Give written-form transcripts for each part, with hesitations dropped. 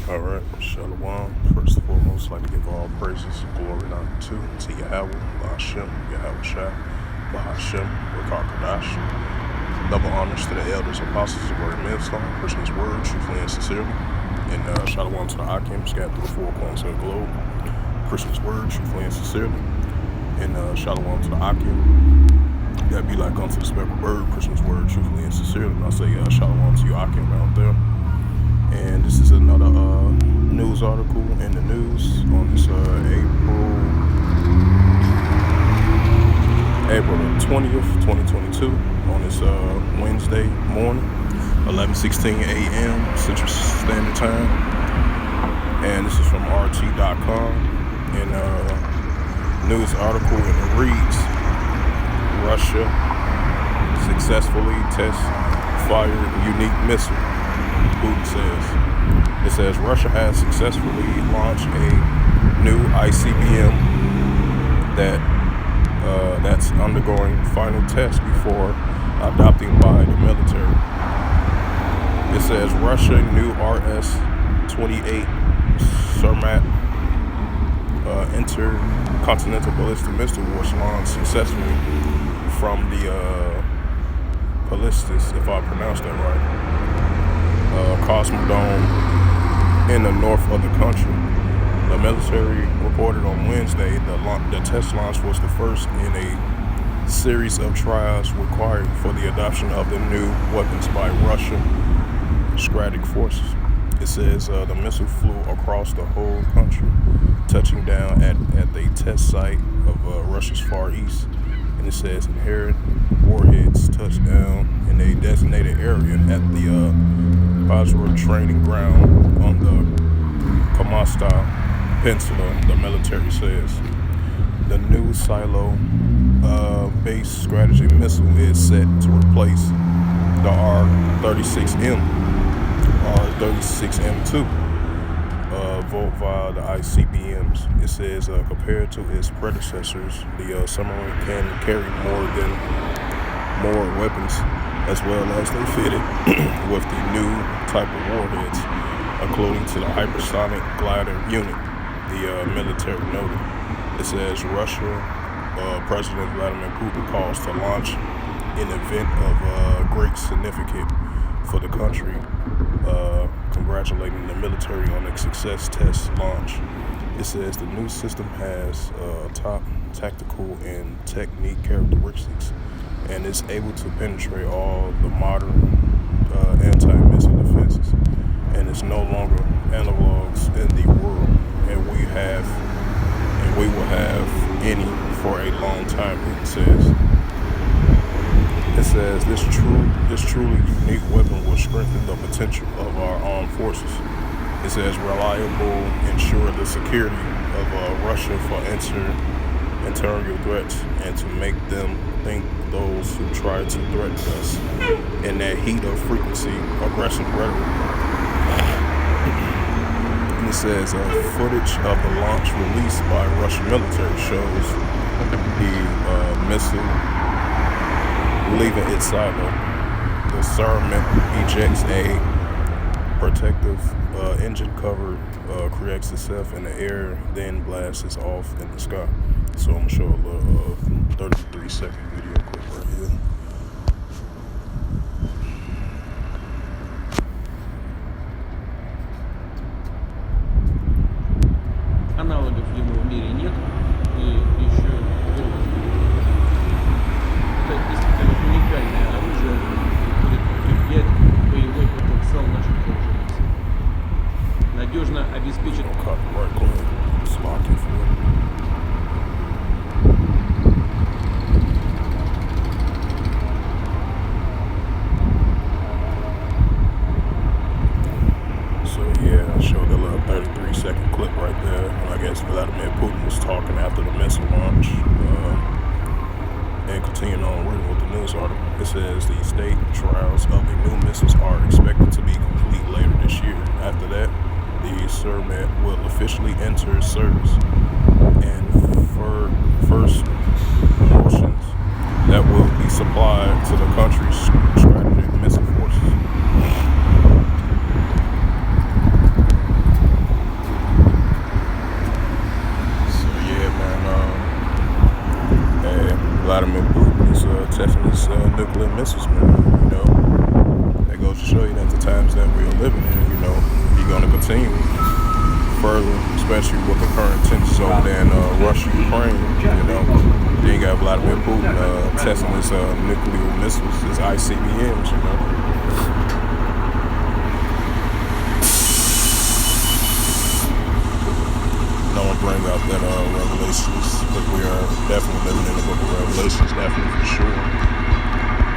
All right, Shalom. First and foremost, I'd like to give all praises, glory, and honor to Yahweh, Bahashem, Yahweh Shai, Bahashem, Rakakadash. Double honors to the elders, apostles of word and millstone, Christian's word, truthfully and sincerely. And Shalom to the Akim, scattered through the four corners of the globe, Christian's word, truthfully and sincerely. And Shalom to the Akim, that be like unto the speckled bird, Christian's word, truthfully and sincerely. And I say Shalom to you, Akim, out there. And this is another news article in the news on this April the 20th, 2022, on this Wednesday morning, 11:16 a.m. Central Standard Time. And this is from RT.com. And news article, and it reads, Russia successfully fired unique missile. Putin says. It says Russia has successfully launched a new ICBM that's undergoing final tests before adopting by the military. It says Russia new RS-28 Sarmat intercontinental ballistic missile was launched successfully from the Ballistis, if I pronounced that right, Cosmodrome in the north of the country. The military reported on Wednesday the test launch was the first in a series of trials required for the adoption of the new weapons by Russian strategic forces. It says the missile flew across the whole country, touching down at the test site of Russia's Far East. And it says inherent warheads touched down in a designated area at the Bajra training ground on the Kamasta Peninsula, the military says. The new silo-based strategy missile is set to replace the R-36M, R-36M2, via the ICBMs. It says compared to its predecessors, the submarine can carry more weapons, as well as they fitted with the new type of warheads, including to the hypersonic glider unit, the military noted. It says Russia, President Vladimir Putin calls to launch an event of great significance for the country, congratulating the military on a success test launch. It says the new system has top tactical and technique characteristics and is able to penetrate all the modern anti-missile defenses, and it's no longer analogs in the world, and we will have any for a long time, it says. It says this truly unique weapon will strengthen the potential of our armed forces. It says reliable, ensure the security of Russia for internal threats, and to make them think those who try to threaten us in that heat of frequency aggressive rhetoric. And it says footage of the launch released by Russian military shows the missile leaving its silo. The Sarmat ejects a protective engine cover, corrects itself in the air, then blasts off in the sky. So I'm going to show a little 33-second video clip right here. Аналогов ему в мире нет, и еще долго. Это действительно уникальное оружие, будет укреплять боевой потенциал наших вооруженных сил. Надежно обеспечит. I showed a little 33-second clip right there. And I guess Vladimir Putin was talking after the missile launch. And continuing on reading with the news article, it says the state trials of the new missiles are expected to be complete later this year. After that, the Sarmat will officially enter service. And for first portions that will be supplied to the country's strategic missile forces. living in. He's going to continue further, especially with the current tensions over there in Russia, Ukraine. Then you got Vladimir Putin testing his nuclear missiles, his ICBMs. I'm gonna bring out that Revelations, because we are definitely living in the book of Revelations, definitely for sure,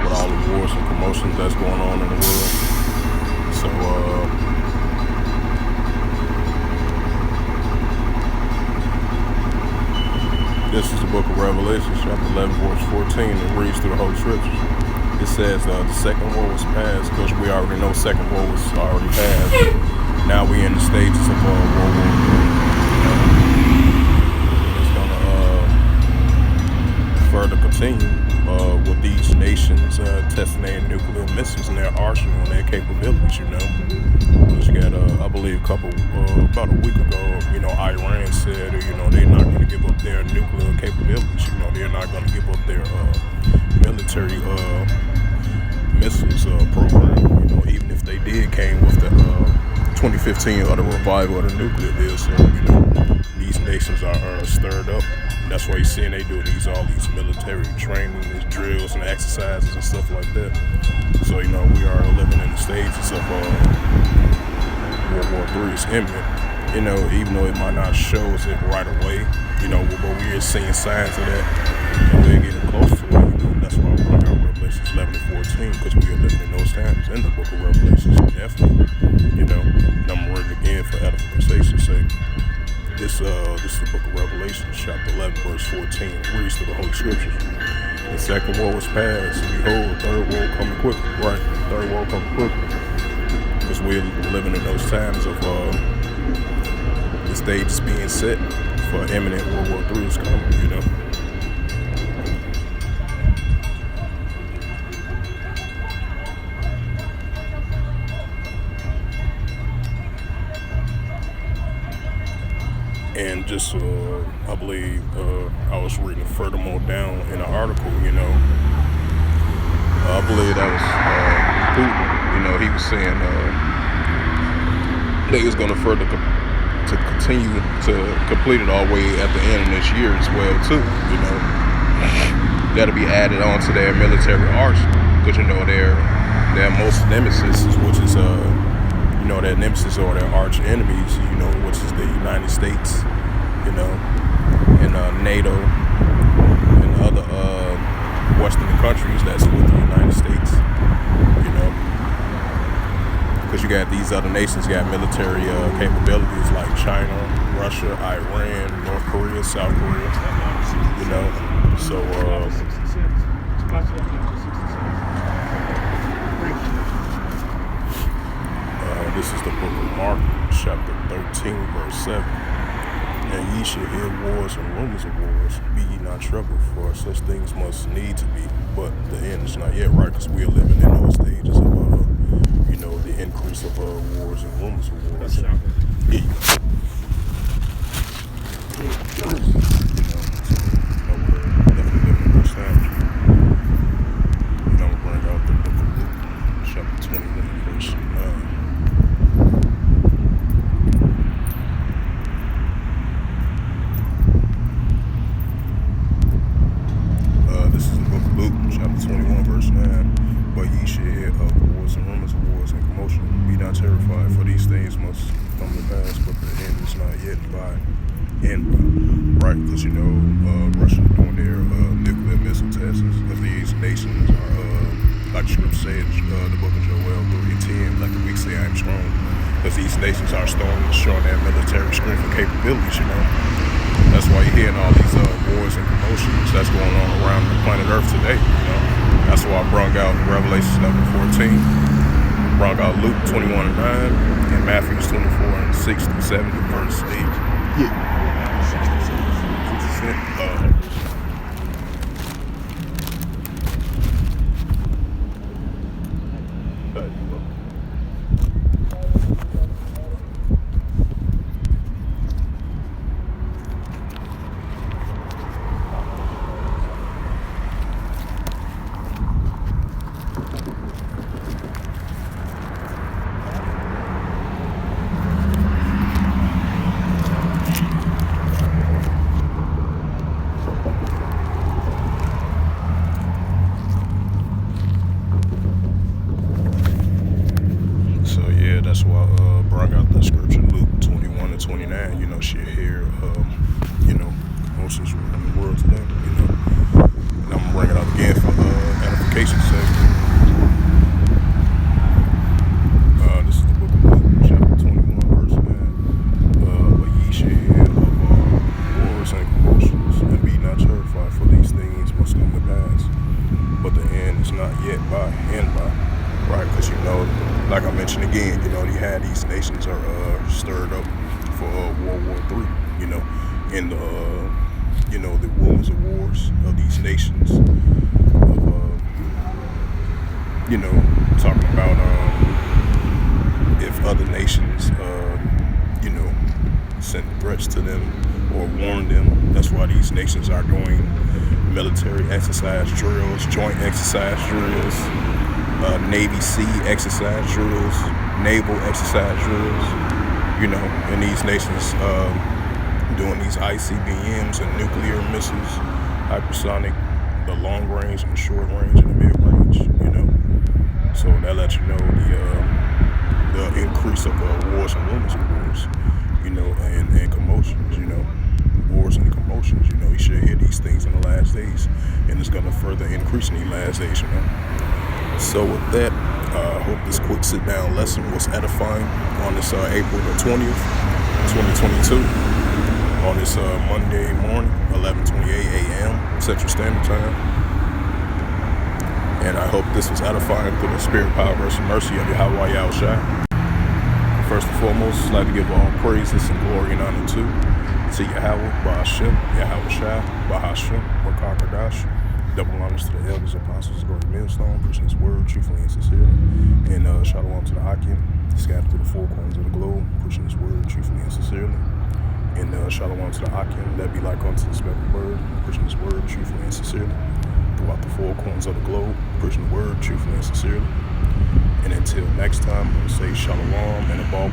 with all the wars and commotions that's going on in the world. So this is the book of Revelation, chapter 11, verse 14. It reads through the Holy Scriptures. It says the second war was past, because we already know second war was already past. Now we in the stages of World War III. It's gonna further continue with these nations testing their nuclear missiles and their arsenal and their capabilities. Because you got, I believe, about a week ago, Iran said, they're not going to give up their nuclear capabilities. They're not going to give up their military missiles program. Even if they did came with the 2015 or the revival of the nuclear deal. So, these nations are stirred up. That's why you're seeing they do all these military training, these drills and exercises and stuff like that. So, we are living in the stages of World War III is imminent. Even though it might not show us it right away, but we are seeing signs of that, and we're getting close to it. That's why we bring out Revelations 11 and 14, because we are living in those times in the book of Revelations, definitely. And I'm gonna read it again for edification's sake. This is the book of Revelation, chapter 11, verse 14. It reads through the Holy Scriptures. The second war was past, and behold, the third war coming quickly. Right, the third war coming quickly. Because we're living in those times of the stage is being set for imminent World War III is coming, And just, I believe, I was reading furthermore down in an article, I believe that was Putin, he was saying they was going to further to continue to complete it all the way at the end of this year as well, too, That'll be added on to their military arsenal, because, their most nemesis, which is, their nemesis or their arch enemies, which is the United States, and NATO and other Western countries that's with the United States, because you got these other nations got military capabilities like China, Russia, Iran, North Korea, South Korea, so this is the book of Mark, chapter 13, verse 7. And ye shall hear wars and rumors of wars. Be ye not troubled, for such things must need to be. But the end is not yet right, because we are living in those stages of, the increase of wars and rumors of wars. Yeah. We're definitely living in those times. I'm going to bring out the book of Luke, chapter 21, verse 9. This is the book of Luke, chapter 21, verse 9. But ye shall hear of wars and rumors of wars and commotion. Be not terrified, for these things must come to pass, but the end is not yet by. Right, because Russia doing their nuclear missile tests, because these nations are, like the scripture says, the book of Joel, 10, let the weak say I am strong, because these nations are showing their military strength and capabilities, That's why you're hearing all these wars and commotions that's going on around the planet Earth today, That's why I brought out Revelation 11:14, brought out Luke 21:9, and Matthew 24:6-7, verse 8. Yeah. that's why I brought out that scripture, Luke 21 and 29. You know, shit here, you know, commotions around the world today, you know. And I'm gonna bring it out again for edification's sake. This is the book of Luke, chapter 21, verse 9. But ye shall hear of wars and commotions, and be not terrified, for these things must come to pass. But the end is not yet by. Right, because you know, like I mentioned again, you know, these nations are stirred up for World War III. You know, in the you know, the rumors of wars of these nations, of you know, talking about if other nations you know, send threats to them or warn them. That's why these nations are doing military exercise drills, joint exercise drills, Navy Sea exercise drills, naval exercise drills, you know, and these nations doing these ICBMs and nuclear missiles, hypersonic, the long range and the short range and the mid range, you know. So that lets you know the increase of wars and rumors of wars, you know, and commotions, you know, wars and commotions, you know. You should hear these things in the last days, and it's going to further increase in the last days, you know. So with that, I hope this quick sit-down lesson was edifying on this April the 20th, 2022, on this Monday morning, 11:28 a.m. Central Standard Time. And I hope this was edifying through the spirit, power, grace, and mercy of Yahweh Yahushua. First and foremost, I'd like to give all praises and glory and honor to Yahweh, Bahashem, Yahushua, Bahashem, Wakakadash. Double honors to the elders, apostles, glory millstone, preaching his word truthfully and sincerely. And shalom to the Akim, scattered through the four corners of the globe, preaching his word truthfully and sincerely. And shalom to the Akim, that be like unto the speckled bird, preaching his word truthfully and sincerely. Throughout the four corners of the globe, preaching the word truthfully and sincerely. And until next time, I'm going to say shalom and a ball.